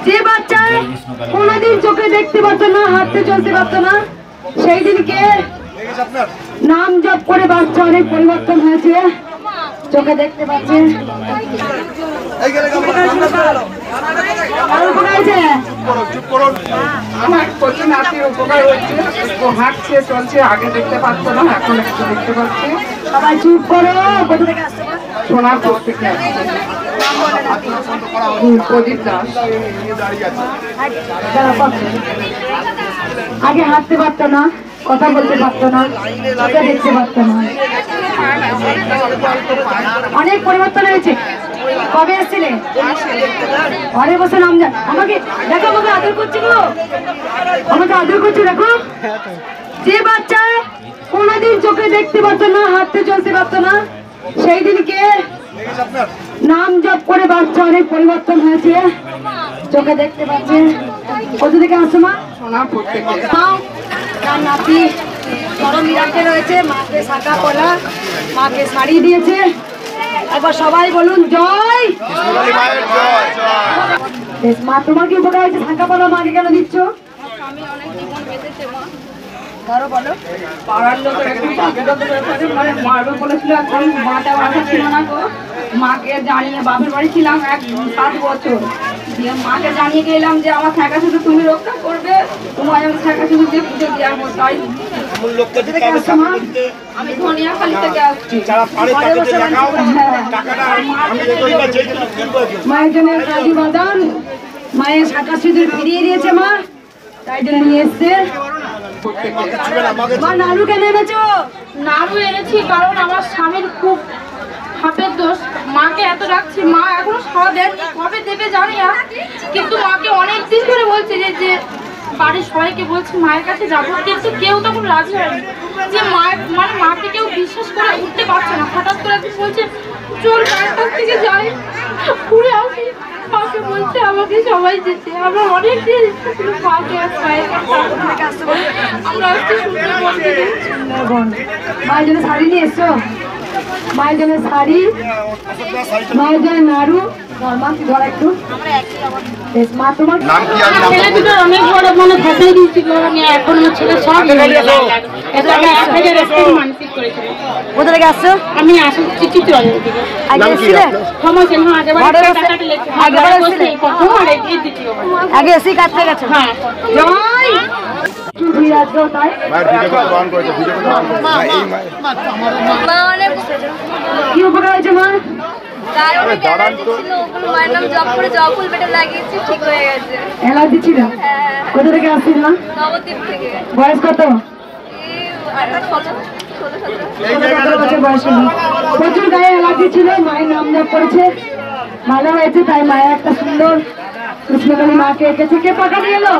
যে বাচ্চা কোনোদিন চোখে দেখতে পারতো না, হাঁটতে চলতে পারতো না, সেই দিনকে নাম জপ করে বাচ্চা অনেক পরিবর্তন হয়েছে, চোখে দেখতে পাচ্ছে। আমার প্রচুর নাতির উপকার হচ্ছে, হাঁটছে চলছে, আগে দেখতে পারতো না, এখন একটু দেখতে পাচ্ছি। সবাই চুপ করো। কোথা থেকে আসছে? সোনারপুর থেকে আসছে। প্রদীপ দাস। আগে হাঁটতে পারতো না, কথা বলতে পারতো না, চোখে দেখতে পারতো না, অনেক পরিবর্তন হয়েছে। কবে এসেছিলে? ঘরে বসে নাম যান। আমাকে দেখো, আমাকে আদর করছি গো, আমাকে আদর করছি। দেখো, যে বাচ্চা কোনোদিন চোখে দেখতে পারতো না, হাঁটতে চলতে পারতো না, সেই দিনকে নাম জপ করে বাচ্চা অনেক পরিবর্তন হয়েছে, চোখে দেখতে পাচ্ছে। কোথা থেকে আসছো মা? সোনারপুর থেকে। তার নাতি বড় মিরাকে রয়েছে, মাকে শাখা পলা, মাকে শাড়ি দিয়েছে। একবার সবাই বলুন জয়। মা তোমার কি উপকার হয়েছে? শাখা পলা মাকে কেন দিচ্ছ? আমি অনেক জীবন বেঁচেছে মা। ধরো বলো। পাড়ার লোক একটু মানে মারবে বলেছিল, এখন মাটা মাথা ছিল না গো। মাকে জানিয়ে বাপের বাড়ি ছিলাম 7 বছর, দিয়ে মাকে জানিয়ে গেলাম যে আমার থাকা শুধু তুমি রক্ষা করবে, তোমার আমি থাকা শুধু দিয়ে পুজো দিয়ে আসবো। তাই আমি ধনিয়াখালী থেকে আসছি। মায়ের জন্য কাজী বাদান, মায়ের শাখা সিঁদুর ফিরিয়ে দিয়েছে মা, তাই জন্য নিয়ে এসছে। মা নাড়ু কেন এনেছো? নাড়ু এনেছি কারণ আমার স্বামীর খুব হাতের দোষ, মাকে এত রাখছি, মা এখনো খাওয়া দেয়নি, কবে দেবে জানি না, কিন্তু মাকে অনেক দিন ধরে বলছে যে বাড়ির সবাইকে বলছি মায়ের কাছে যাবো, কিন্তু কেউ তখন রাজি হয়নি। যে মায়ের মানে মাকে কেউ বিশ্বাস করে উঠতে পারছে না। হঠাৎ করে একদিন বলছে চল মায়ের কাছ থেকে যাই, ঘুরে আসি। মাকে বলছে আমাকে সবাই যেতে, আমরা অনেক দিন মাকে আমরা আসছি সুন্দরবন থেকে। মায়ের জন্য শাড়ি নিয়ে এসছো? মায়ের জন্য শাড়ি, মায়ের জন্য নাড়ু। মা কি ধরা একটু মা তোমার ছেলে দুটো অনেক বড় মানে ফাঁসাই দিয়েছিল, এখন আমার ছেলে সব মানসিক করেছিল। কোথা থেকে আসছো? আমি আসি চিঠি থেকে আগে এসে কাটতে গেছো? হ্যাঁ। কি উপকার হয়েছে মা? মায়ের নাম জপ করে জবা ফুল পেটে লাগিয়েছি, ঠিক হয়ে গেছে। অ্যালার্জি ছিল? কোথা থেকে আসছিল? নবদ্বীপ থেকে। বয়স কত? 17 বছর বয়স হলো। প্রচুর গায়ে অ্যালার্জি ছিল, মায়ের নাম জপ করেছে, ভালো হয়েছে। তাই মায়ের একটা সুন্দর কৃষ্ণকালী মাকে এঁকেছে। কে পাকা নিয়ে এলো?